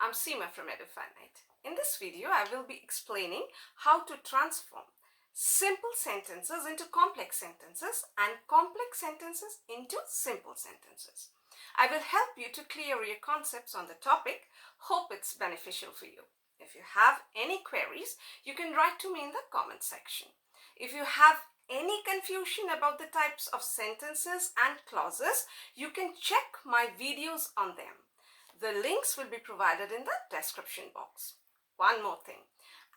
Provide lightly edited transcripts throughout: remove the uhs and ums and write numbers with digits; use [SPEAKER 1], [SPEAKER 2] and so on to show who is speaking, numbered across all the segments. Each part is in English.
[SPEAKER 1] I'm Seema from Edufinite. In this video, I will be explaining how to transform simple sentences into complex sentences and complex sentences into simple sentences. I will help you to clear your concepts on the topic. Hope it's beneficial for you. If you have any queries, you can write to me in the comment section. If you have any confusion about the types of sentences and clauses, you can check my videos on them. The links will be provided in the description box. One more thing,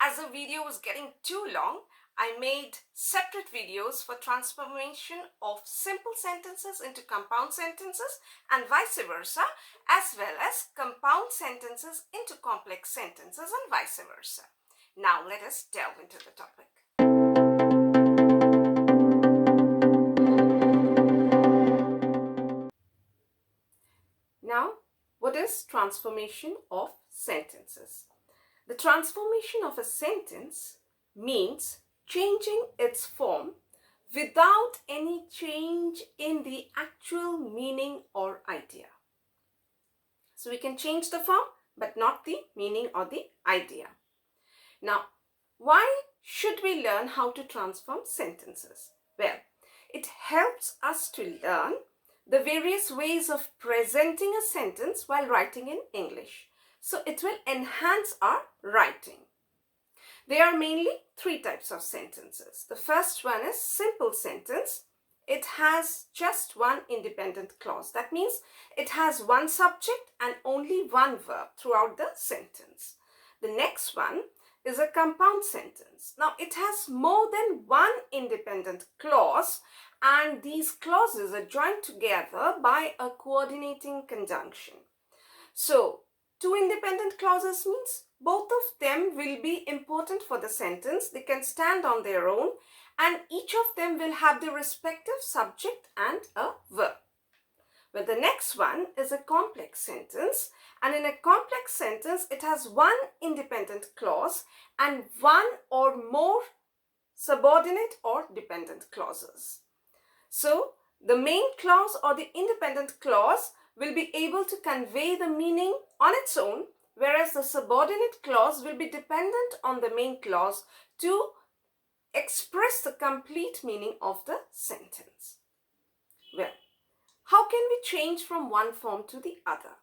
[SPEAKER 1] as the video was getting too long, I made separate videos for transformation of simple sentences into compound sentences and vice versa, as well as compound sentences into complex sentences and vice versa. Now let us delve into the topic. Now, what is transformation of sentences? The transformation of a sentence means changing its form without any change in the actual meaning or idea. So we can change the form, but not the meaning or the idea. Now, why should we learn how to transform sentences? Well, it helps us to learn the various ways of presenting a sentence while writing in English. So it will enhance our writing. There are mainly three types of sentences. The first one is simple sentence. It has just one independent clause. That means it has one subject and only one verb throughout the sentence. The next one is a compound sentence. Now it has more than one independent clause, and these clauses are joined together by a coordinating conjunction. So two independent clauses means both of them will be important for the sentence. They can stand on their own, and each of them will have their respective subject and a verb. Well, the next one is a complex sentence, and in a complex sentence, it has one independent clause and one or more subordinate or dependent clauses. So the main clause or the independent clause will be able to convey the meaning on its own, whereas the subordinate clause will be dependent on the main clause to express the complete meaning of the sentence. Well, how can we change from one form to the other?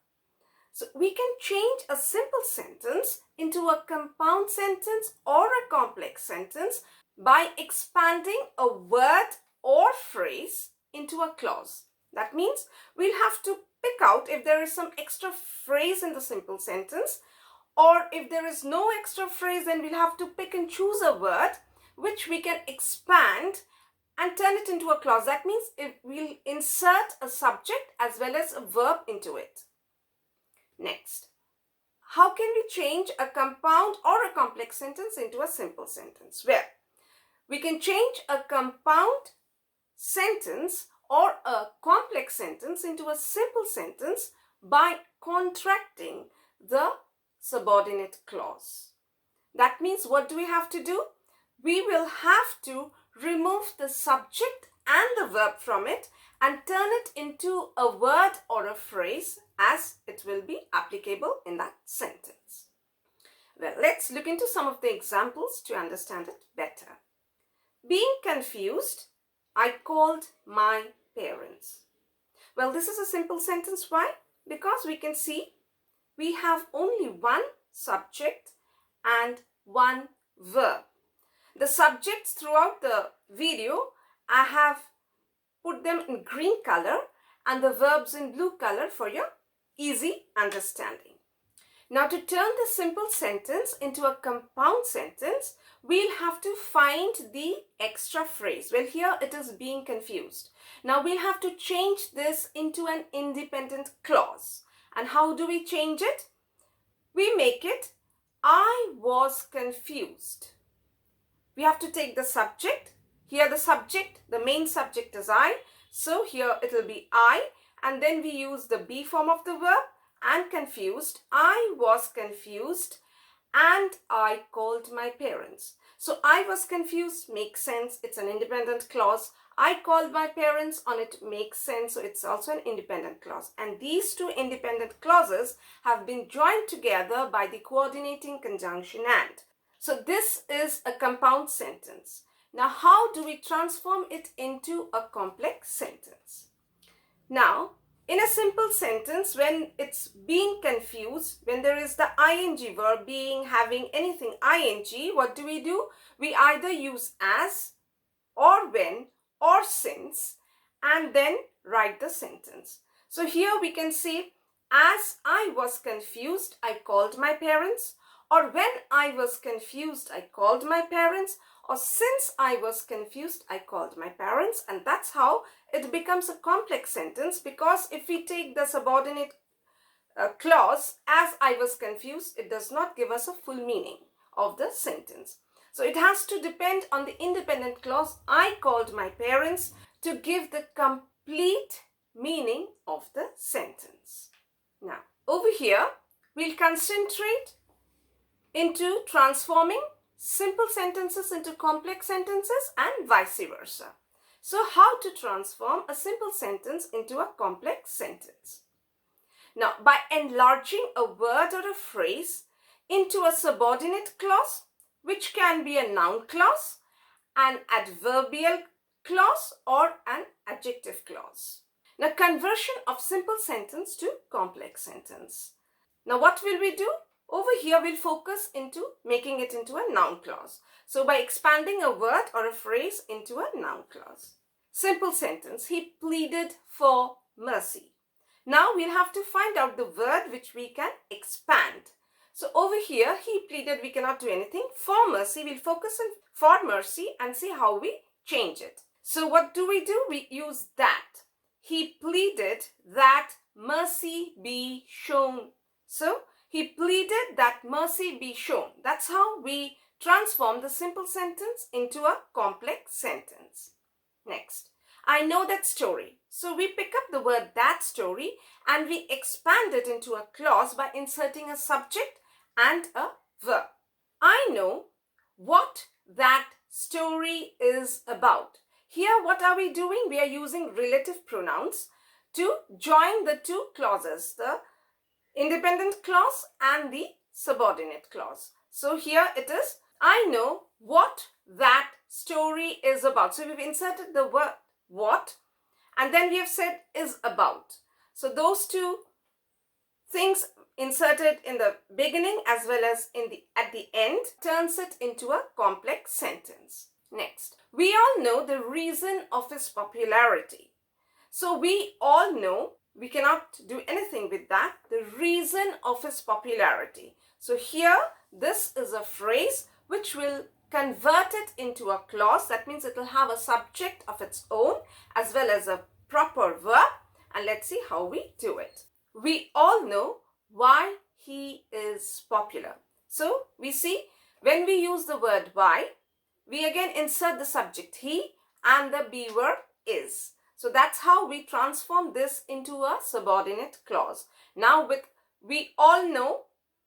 [SPEAKER 1] So we can change a simple sentence into a compound sentence or a complex sentence by expanding a word or phrase into a clause. That means we'll have to pick out if there is some extra phrase in the simple sentence, or if there is no extra phrase, then we'll have to pick and choose a word which we can expand and turn it into a clause. That means we'll insert a subject as well as a verb into it. Next, how can we change a compound or a complex sentence into a simple sentence? Well, we can change a compound sentence or a complex sentence into a simple sentence by contracting the subordinate clause. That means what do we have to do? We will have to remove the subject and the verb from it and turn it into a word or a phrase as it will be applicable in that sentence. Well, let's look into some of the examples to understand it better. Being confused, I called my parents. Well, this is a simple sentence. Why? Because we can see we have only one subject and one verb. The subjects throughout the video, I have put them in green color and the verbs in blue color for your easy understanding. Now, to turn the simple sentence into a compound sentence, we'll have to find the extra phrase. Well, here it is being confused. Now, we'll have to change this into an independent clause. And how do we change it? We make it, I was confused. We have to take the subject. Here the subject, the main subject is I. So here it will be I, and then we use the be form of the verb and confused. I was confused and I called my parents. So I was confused makes sense. It's an independent clause. I called my parents on it makes sense. So it's also an independent clause. And these two independent clauses have been joined together by the coordinating conjunction and. So this is a compound sentence. Now, how do we transform it into a complex sentence? Now, in a simple sentence, when it's being confused, when there is the ing verb being, having anything ing, what do? We either use as or when or since and then write the sentence. So here we can say, as I was confused, I called my parents, or when I was confused, I called my parents, or since I was confused, I called my parents. And that's how it becomes a complex sentence, because if we take the subordinate clause, as I was confused, it does not give us a full meaning of the sentence. So it has to depend on the independent clause, I called my parents, to give the complete meaning of the sentence. Now, over here, we'll concentrate into transforming simple sentences into complex sentences and vice versa. So how to transform a simple sentence into a complex sentence? Now, by enlarging a word or a phrase into a subordinate clause, which can be a noun clause, an adverbial clause, or an adjective clause. Now, conversion of simple sentence to complex sentence. Now, what will we do? Over here, we'll focus into making it into a noun clause. So, by expanding a word or a phrase into a noun clause. Simple sentence, he pleaded for mercy. Now, we'll have to find out the word which we can expand. So, over here, he pleaded, we cannot do anything. For mercy, we'll focus on for mercy and see how we change it. So, what do? We use that. He pleaded that mercy be shown. So, he pleaded that mercy be shown. That's how we transform the simple sentence into a complex sentence. Next, I know that story. So we pick up the word that story and we expand it into a clause by inserting a subject and a verb. I know what that story is about. Here, what are we doing? We are using relative pronouns to join the two clauses, the independent clause and the subordinate clause. So here it is, I know what that story is about. So we've inserted the word what and then we have said is about. So those two things inserted in the beginning as well as at the end turns it into a complex sentence. Next, we all know the reason of his popularity. So we all know, we cannot do anything with that, the reason of his popularity. So here, this is a phrase which will convert it into a clause. That means it will have a subject of its own as well as a proper verb. And let's see how we do it. We all know why he is popular. So we see when we use the word why, we again insert the subject he and the be verb is. So that's how we transform this into a subordinate clause. Now with we all know,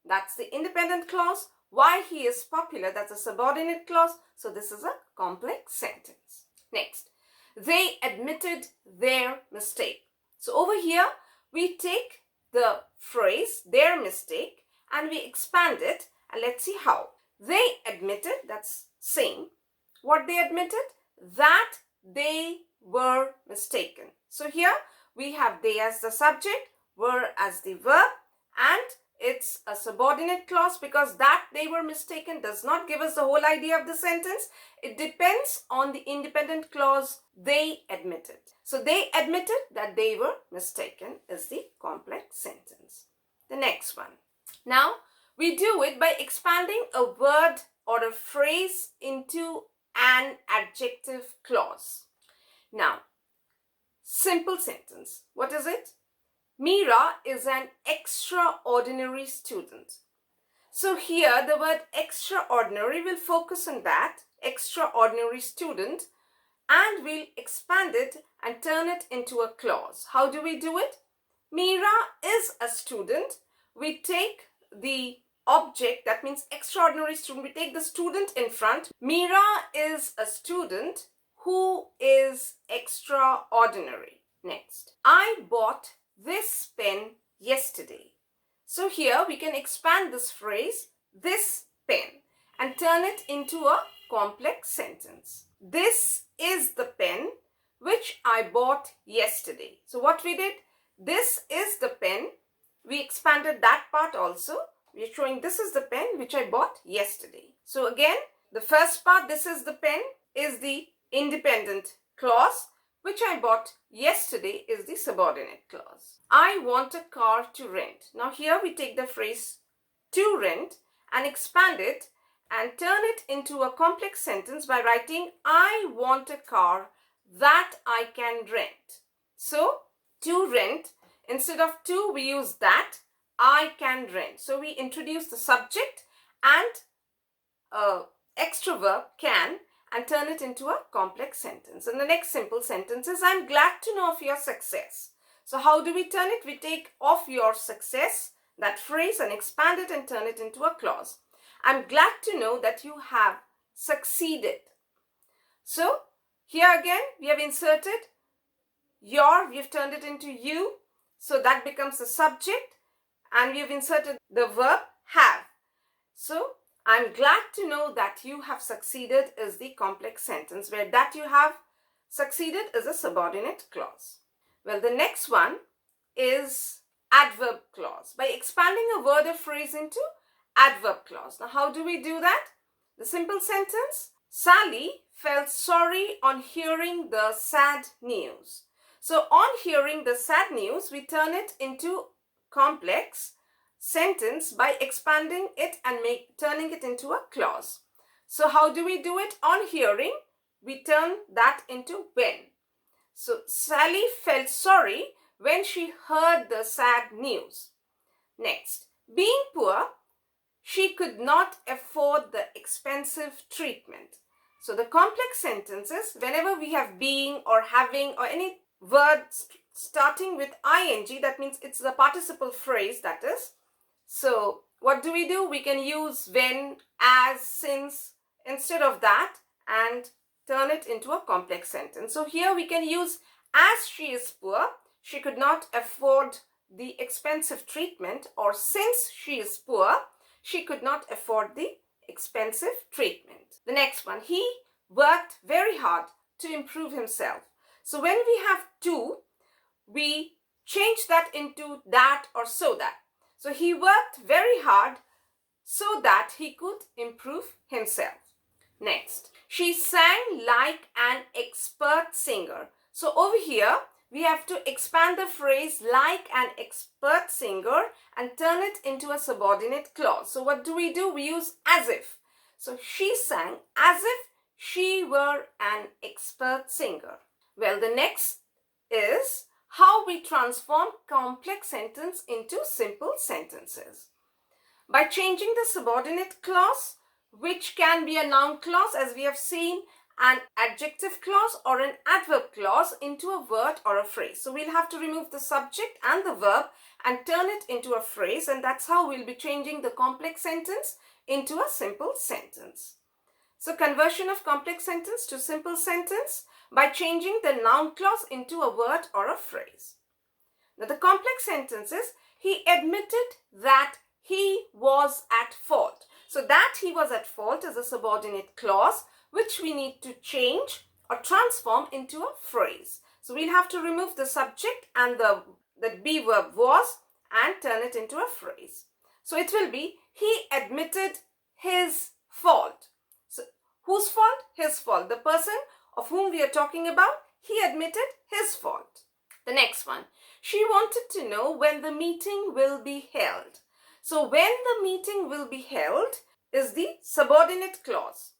[SPEAKER 1] that's the independent clause. Why he is popular, that's a subordinate clause. So this is a complex sentence. Next, they admitted their mistake. So over here, we take the phrase, their mistake, and we expand it. And let's see how. They admitted, that's same. What they admitted? That they were mistaken. So here we have they as the subject, were as the verb, and it's a subordinate clause because that they were mistaken does not give us the whole idea of the sentence. It depends on the independent clause they admitted. So they admitted that they were mistaken is the complex sentence. The next one. Now we do it by expanding a word or a phrase into an adjective clause. Now, simple sentence. What is it? Meera is an extraordinary student. So here the word extraordinary will focus on that, extraordinary student, and we'll expand it and turn it into a clause. How do we do it? Meera is a student. We take the object, that means extraordinary student. We take the student in front. Meera is a student who is extraordinary. Next, I bought this pen yesterday. So here we can expand this phrase, this pen, and turn it into a complex sentence. This is the pen which I bought yesterday. So what we did, this is the pen. We expanded that part also. We are showing this is the pen which I bought yesterday. So again, the first part, this is the pen, is the independent clause. Which I bought yesterday is the subordinate clause. I want a car to rent. Now here we take the phrase to rent and expand it and turn it into a complex sentence by writing I want a car that I can rent. So to rent, instead of to we use that, I can rent. So we introduce the subject and extra verb can and turn it into a complex sentence. And the next simple sentence is I'm glad to know of your success. So how do we turn it? We take of your success, that phrase, and expand it and turn it into a clause. I'm glad to know that you have succeeded. So here again we have inserted your, we have turned it into you. So that becomes the subject, and we have inserted the verb have. So I'm glad to know that you have succeeded is the complex sentence, where that you have succeeded is a subordinate clause. Well, the next one is adverb clause. By expanding a word or phrase into adverb clause. Now, how do we do that? The simple sentence, Sally felt sorry on hearing the sad news. So, on hearing the sad news, we turn it into complex sentence by expanding it and turning it into a clause. So how do we do it? On hearing, we turn that into when. So Sally felt sorry when she heard the sad news. Next, being poor, she could not afford the expensive treatment. So the complex sentences, whenever we have being or having or any word starting with ing, that means it's the participle phrase, that is. So what do? We can use when, as, since instead of that and turn it into a complex sentence. So here we can use as she is poor, she could not afford the expensive treatment, or since she is poor, she could not afford the expensive treatment. The next one, he worked very hard to improve himself. So when we have to, we change that into that or so that. So he worked very hard so that he could improve himself. Next, she sang like an expert singer. So over here, we have to expand the phrase like an expert singer and turn it into a subordinate clause. So what do? We use as if. So she sang as if she were an expert singer. Well, the next is how we transform complex sentence into simple sentences. By changing the subordinate clause, which can be a noun clause as we have seen, an adjective clause or an adverb clause, into a word or a phrase. So we'll have to remove the subject and the verb and turn it into a phrase, and that's how we'll be changing the complex sentence into a simple sentence. So conversion of complex sentence to simple sentence by changing the noun clause into a word or a phrase. Now the complex sentence is, he admitted that he was at fault. So that he was at fault is a subordinate clause which we need to change or transform into a phrase. So we'll have to remove the subject and the be verb was and turn it into a phrase. So it will be, he admitted his fault. So whose fault? His fault. The person of whom we are talking about, he admitted his fault. The next one, she wanted to know when the meeting will be held. So when the meeting will be held is the subordinate clause,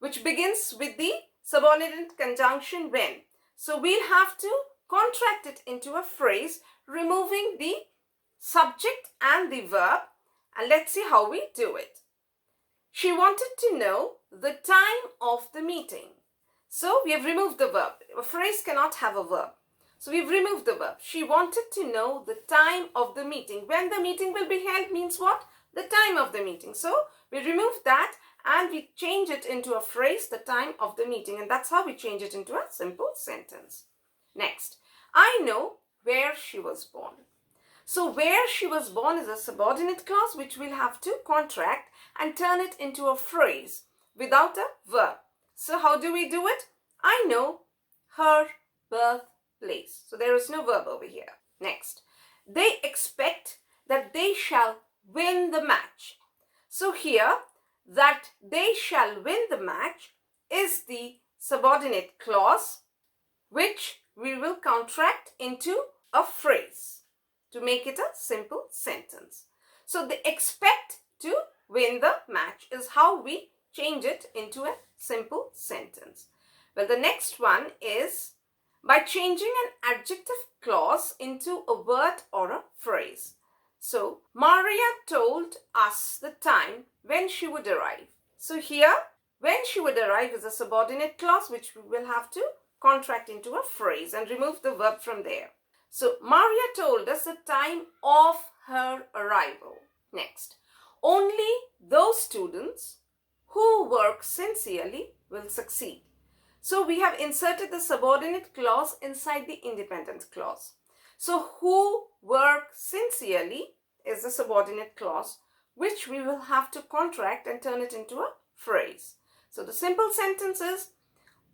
[SPEAKER 1] which begins with the subordinate conjunction when. So we'll have to contract it into a phrase, removing the subject and the verb, and let's see how we do it. She wanted to know the time of the meeting. So we have removed the verb. A phrase cannot have a verb. So we've removed the verb. She wanted to know the time of the meeting. When the meeting will be held means what? the time of the meeting. So we remove that and we change it into a phrase, the time of the meeting, and that's how we change it into a simple sentence. Next, I know where she was born. So where she was born is a subordinate clause which we'll have to contract and turn it into a phrase without a verb. So how do we do it? I know her birthplace. So there is no verb over here. Next, they expect that they shall win the match. So here, that they shall win the match is the subordinate clause which we will contract into a phrase to make it a simple sentence. So they expect to win the match is how we change it into a simple sentence. Well, the next one is by changing an adjective clause into a word or a phrase. So, Maria told us the time when she would arrive. So here, when she would arrive is a subordinate clause which we will have to contract into a phrase and remove the verb from there. So, Maria told us the time of her arrival. Next, only those students who work sincerely will succeed. So, we have inserted the subordinate clause inside the independent clause. So, who work sincerely is the subordinate clause which we will have to contract and turn it into a phrase. So, the simple sentence is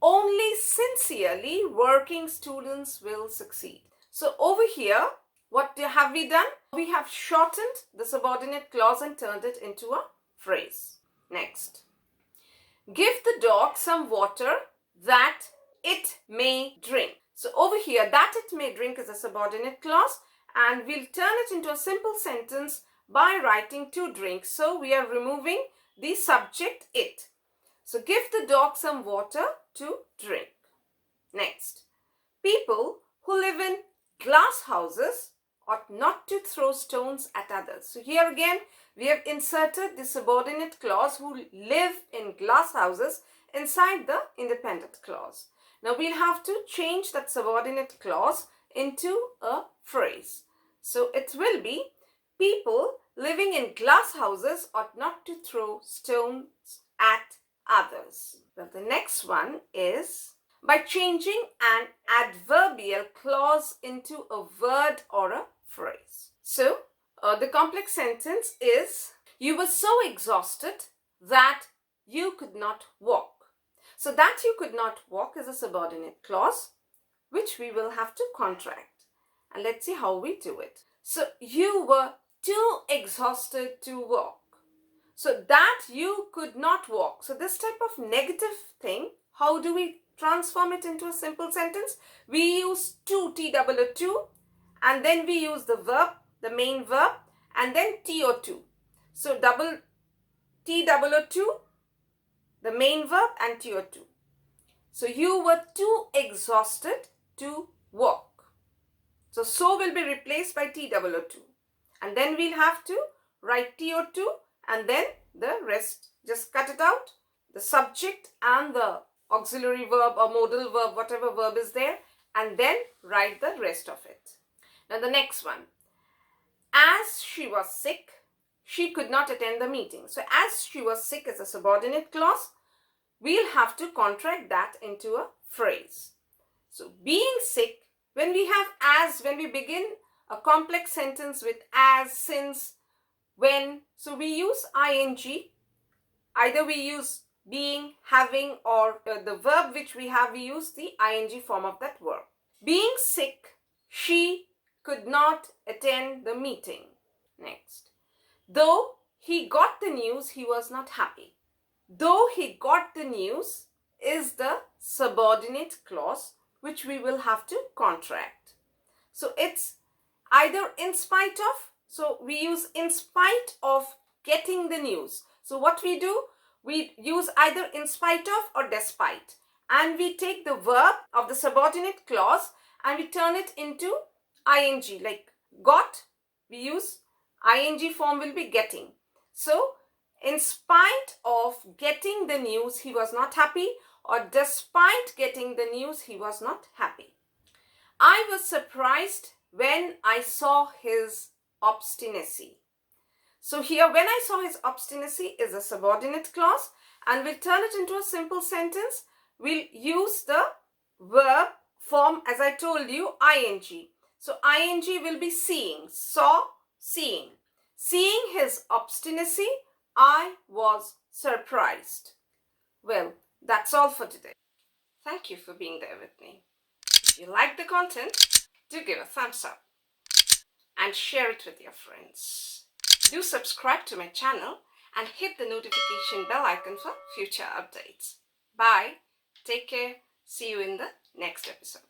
[SPEAKER 1] only sincerely working students will succeed. So, over here, what have we done? We have shortened the subordinate clause and turned it into a phrase. Next, give the dog some water that it may drink. So over here, that it may drink is a subordinate clause and we'll turn it into a simple sentence by writing to drink. So we are removing the subject it. So give the dog some water to drink. Next, people who live in glass houses ought not to throw stones at others. So here again, we have inserted the subordinate clause who live in glass houses inside the independent clause. Now we'll have to change that subordinate clause into a phrase. So it will be people living in glass houses ought not to throw stones at others. Well, the next one is by changing an adverbial clause into a word or a phrase. So the complex sentence is you were so exhausted that you could not walk. So that you could not walk is a subordinate clause which we will have to contract. And let's see how we do it. So you were too exhausted to walk. So that you could not walk. So this type of negative thing, how do we transform it into a simple sentence? We use to, and then we use the verb, the main verb, and then to. So double to, the main verb, and to. So you were too exhausted to walk. So will be replaced by to. And then we'll have to write to and then the rest. Just cut it out. The subject and the auxiliary verb or modal verb, whatever verb is there, and then write the rest of it. Now the next one. As she was sick, she could not attend the meeting. So as she was sick is a subordinate clause. We'll have to contract that into a phrase. So being sick, when we have as, when we begin a complex sentence with as, since, when, so we use ing. Either we use being, having, or the verb which we have, we use the ing form of that verb. Being sick, she could not attend the meeting. Next, though he got the news, he was not happy. Though he got the news is the subordinate clause which we will have to contract. So it's either in spite of, so we use in spite of getting the news. So what we do, we use either in spite of or despite, and we take the verb of the subordinate clause and we turn it into ing, like got, we use ing form will be getting. So in spite of getting the news, he was not happy, or despite getting the news, he was not happy. I was surprised when I saw his obstinacy. So here, when I saw his obstinacy is a subordinate clause, and we'll turn it into a simple sentence. We'll use the verb form, as I told you, ing. So ing will be seeing. Saw, seeing. Seeing his obstinacy, I was surprised. Well, that's all for today. Thank you for being there with me. If you like the content, do give a thumbs up and share it with your friends. Do subscribe to my channel and hit the notification bell icon for future updates. Bye. Take care. See you in the next episode.